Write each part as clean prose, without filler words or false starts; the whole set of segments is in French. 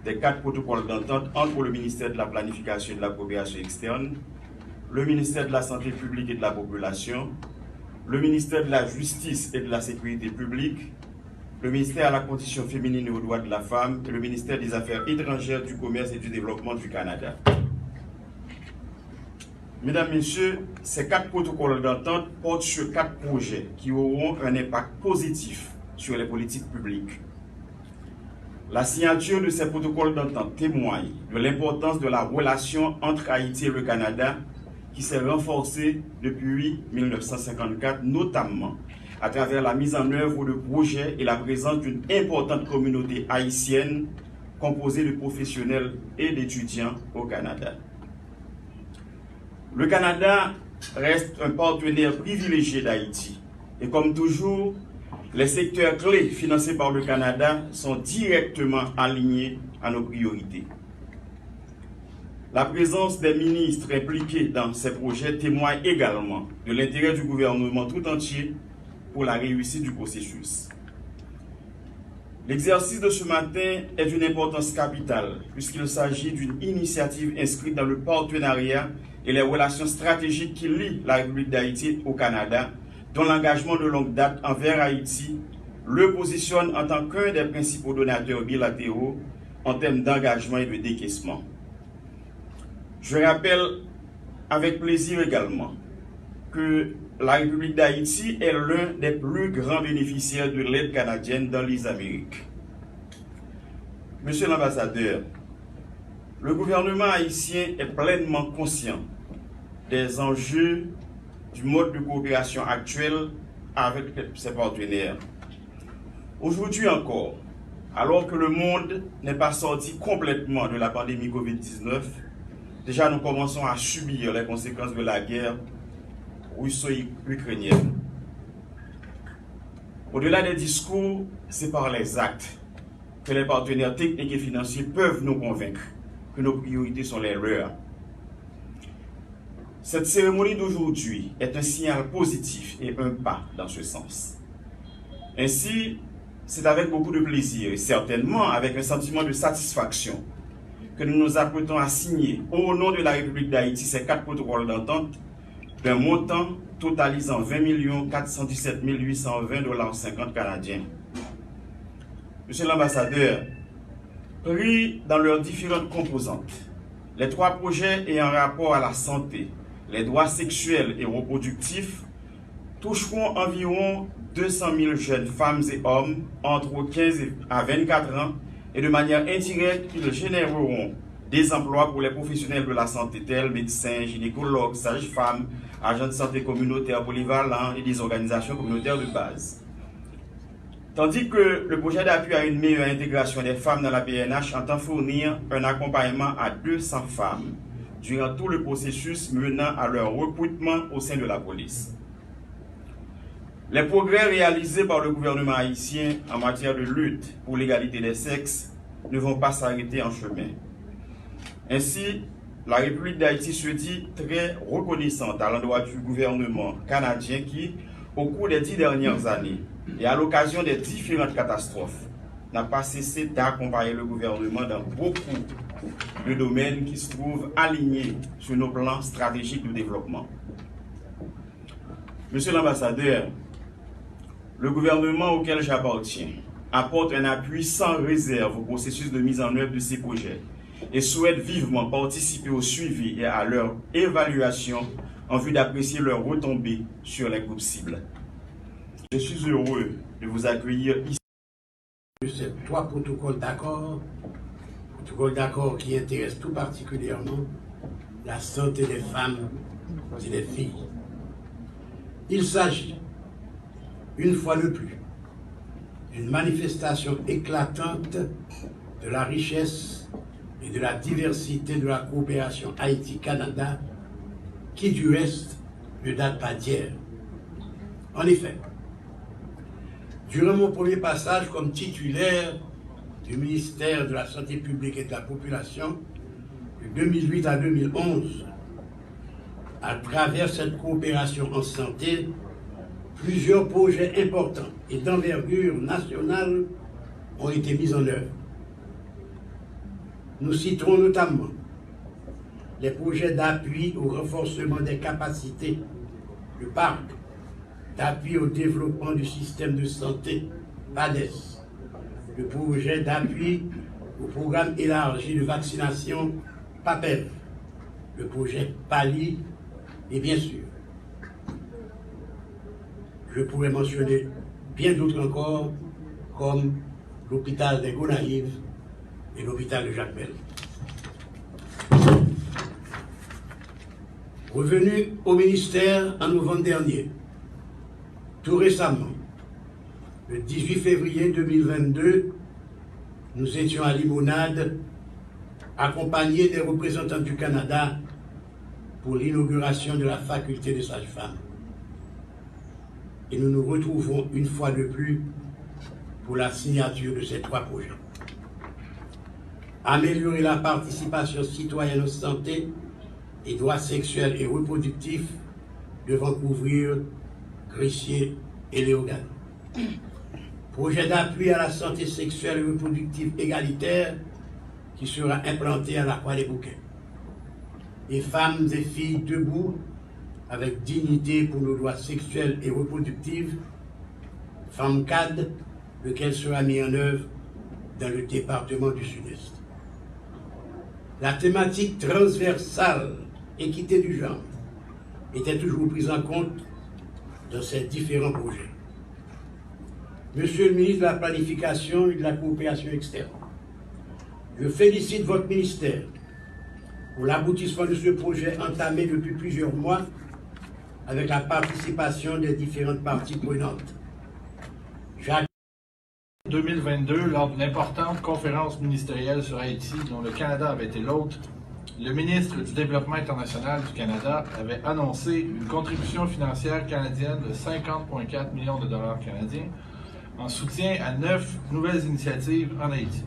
des 4 protocoles d'entente entre le ministère de la Planification et de la Coopération externe, le ministère de la Santé publique et de la Population, le ministère de la Justice et de la Sécurité publique, le ministère à la Condition féminine et aux droits de la femme et le ministère des Affaires étrangères, du Commerce et du Développement du Canada. Mesdames, Messieurs, ces 4 protocoles d'entente portent sur 4 projets qui auront un impact positif sur les politiques publiques. La signature de ces protocoles d'entente témoigne de l'importance de la relation entre Haïti et le Canada qui s'est renforcée depuis 1954, notamment à travers la mise en œuvre de projets et la présence d'une importante communauté haïtienne composée de professionnels et d'étudiants au Canada. Le Canada reste un partenaire privilégié d'Haïti et comme toujours, les secteurs clés financés par le Canada sont directement alignés à nos priorités. La présence des ministres impliqués dans ces projets témoigne également de l'intérêt du gouvernement tout entier pour la réussite du processus. L'exercice de ce matin est d'une importance capitale puisqu'il s'agit d'une initiative inscrite dans le partenariat et les relations stratégiques qui lient la République d'Haïti au Canada, dont l'engagement de longue date envers Haïti le positionne en tant qu'un des principaux donateurs bilatéraux en termes d'engagement et de décaissement. Je rappelle avec plaisir également que la République d'Haïti est l'un des plus grands bénéficiaires de l'aide canadienne dans les Amériques. Monsieur l'ambassadeur, le gouvernement haïtien est pleinement conscient des enjeux du mode de coopération actuel avec ses partenaires. Aujourd'hui encore, alors que le monde n'est pas sorti complètement de la pandémie Covid-19, déjà nous commençons à subir les conséquences de la guerre russo-ukrainienne. Au-delà des discours, c'est par les actes que les partenaires techniques et financiers peuvent nous convaincre que nos priorités sont les leurs. Cette cérémonie d'aujourd'hui est un signal positif et un pas dans ce sens. Ainsi, c'est avec beaucoup de plaisir et certainement avec un sentiment de satisfaction que nous nous apprêtons à signer au nom de la République d'Haïti ces 4 protocoles d'entente d'un montant totalisant 20 417 820 $50 canadiens. Monsieur l'ambassadeur, pris dans leurs différentes composantes, les 3 projets ayant rapport à la santé, les droits sexuels et reproductifs toucheront environ 200 000 jeunes femmes et hommes entre 15 à 24 ans et de manière indirecte, ils généreront des emplois pour les professionnels de la santé tels médecins, gynécologues, sages-femmes, agents de santé communautaires polyvalents et des organisations communautaires de base. Tandis que le projet d'appui à une meilleure intégration des femmes dans la PNH entend fournir un accompagnement à 200 femmes durant tout le processus menant à leur recrutement au sein de la police. Les progrès réalisés par le gouvernement haïtien en matière de lutte pour l'égalité des sexes ne vont pas s'arrêter en chemin. Ainsi, la République d'Haïti se dit très reconnaissante à l'endroit du gouvernement canadien qui, au cours des 10 dernières années et à l'occasion des différentes catastrophes, n'a pas cessé d'accompagner le gouvernement dans beaucoup de domaines qui se trouvent alignés sur nos plans stratégiques de développement. Monsieur l'ambassadeur, le gouvernement auquel j'appartiens apporte un appui sans réserve au processus de mise en œuvre de ces projets et souhaite vivement participer au suivi et à leur évaluation en vue d'apprécier leurs retombées sur les groupes cibles. Je suis heureux de vous accueillir ici. Ces 3 protocoles d'accord qui intéressent tout particulièrement la santé des femmes et des filles. Il s'agit, une fois de plus, d'une manifestation éclatante de la richesse et de la diversité de la coopération Haïti-Canada qui, du reste, ne date pas d'hier. En effet, durant mon premier passage comme titulaire du ministère de la Santé publique et de la Population, de 2008 à 2011, à travers cette coopération en santé, plusieurs projets importants et d'envergure nationale ont été mis en œuvre. Nous citerons notamment les projets d'appui au renforcement des capacités, le parc, d'appui au développement du système de santé, PADES, le projet d'appui au programme élargi de vaccination, PAPEV, le projet PALI, et bien sûr, je pourrais mentionner bien d'autres encore, comme l'hôpital des Gonaïves et l'hôpital de Jacmel. Revenu au ministère en novembre dernier, tout récemment, le 18 février 2022, nous étions à Limonade, accompagnés des représentants du Canada pour l'inauguration de la faculté de sage-femme. Et nous nous retrouvons une fois de plus pour la signature de ces 3 projets. Améliorer la participation citoyenne en santé et droits sexuels et reproductifs devant couvrir Crissier et Léogane. Projet d'appui à la santé sexuelle et reproductive égalitaire qui sera implanté à la Croix-des-Bouquets. Et femmes et filles debout avec dignité pour nos droits sexuels et reproductifs, FEMCAD, lequel sera mis en œuvre dans le département du Sud-Est. La thématique transversale, équité du genre, était toujours prise en compte dans ces différents projets. Monsieur le ministre de la Planification et de la Coopération externe, je félicite votre ministère pour l'aboutissement de ce projet entamé depuis plusieurs mois avec la participation des différentes parties prenantes. 2022, lors d'une importante conférence ministérielle sur Haïti, dont le Canada avait été l'hôte, le ministre du Développement international du Canada avait annoncé une contribution financière canadienne de 50,4 millions de dollars canadiens en soutien à 9 nouvelles initiatives en Haïti.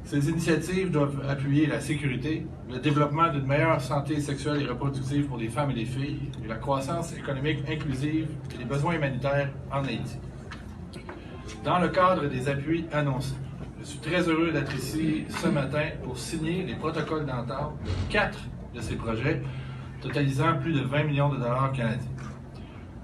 Ces initiatives doivent appuyer la sécurité, le développement d'une meilleure santé sexuelle et reproductive pour les femmes et les filles, et la croissance économique inclusive et les besoins humanitaires en Haïti. Dans le cadre des appuis annoncés, je suis très heureux d'être ici ce matin pour signer les protocoles d'entente de 4 de ces projets, totalisant plus de 20 millions de dollars canadiens.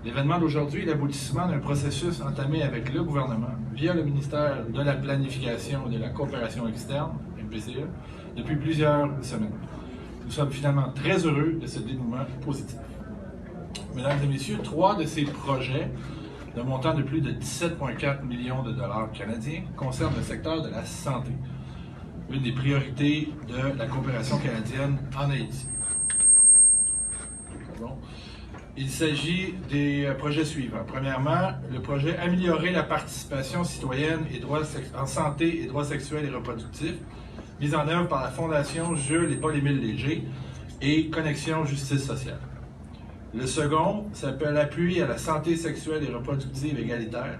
L'événement d'aujourd'hui est l'aboutissement d'un processus entamé avec le gouvernement via le ministère de la Planification et de la Coopération externe, MPCE, depuis plusieurs semaines. Nous sommes finalement très heureux de ce dénouement positif. Mesdames et messieurs, 3 de ces projets d'un montant de plus de 17,4 millions de dollars canadiens concernent le secteur de la santé, une des priorités de la coopération canadienne en Haïti. Il s'agit des projets suivants. Premièrement, le projet Améliorer la participation citoyenne en santé et droits sexuels et reproductifs, mis en œuvre par la Fondation Jules et Paul-Émile Léger et Connexion Justice sociale. Le second s'appelle Appui à la santé sexuelle et reproductive égalitaire,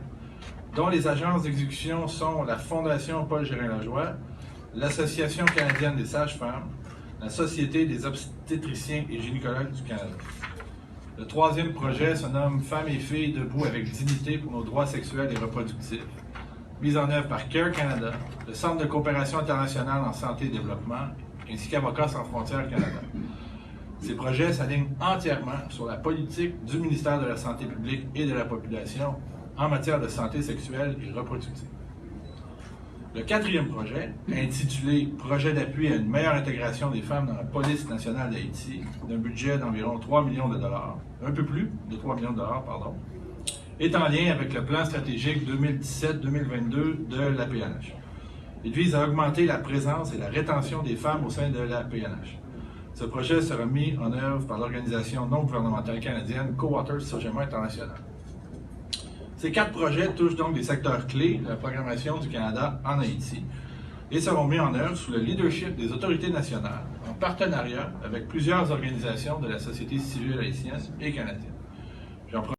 dont les agences d'exécution sont la Fondation Paul-Gérin-Lajoie, l'Association canadienne des sages-femmes, la Société des obstétriciens et gynécologues du Canada. Le troisième projet se nomme Femmes et filles debout avec dignité pour nos droits sexuels et reproductifs, mis en œuvre par CARE Canada, le Centre de coopération internationale en santé et développement, ainsi qu'Avocats sans frontières Canada. Ces projets s'alignent entièrement sur la politique du ministère de la Santé publique et de la population en matière de santé sexuelle et reproductive. Le quatrième projet, intitulé « Projet d'appui à une meilleure intégration des femmes dans la police nationale d'Haïti », d'un budget d'environ 3 millions de dollars, un peu plus de 3 millions de dollars, pardon, est en lien avec le plan stratégique 2017-2022 de l'APNH. Il vise à augmenter la présence et la rétention des femmes au sein de l'APNH. Ce projet sera mis en œuvre par l'organisation non gouvernementale canadienne Cowater Sogema International. Ces 4 projets touchent donc des secteurs clés de la programmation du Canada en Haïti et seront mis en œuvre sous le leadership des autorités nationales en partenariat avec plusieurs organisations de la société civile haïtienne et canadienne.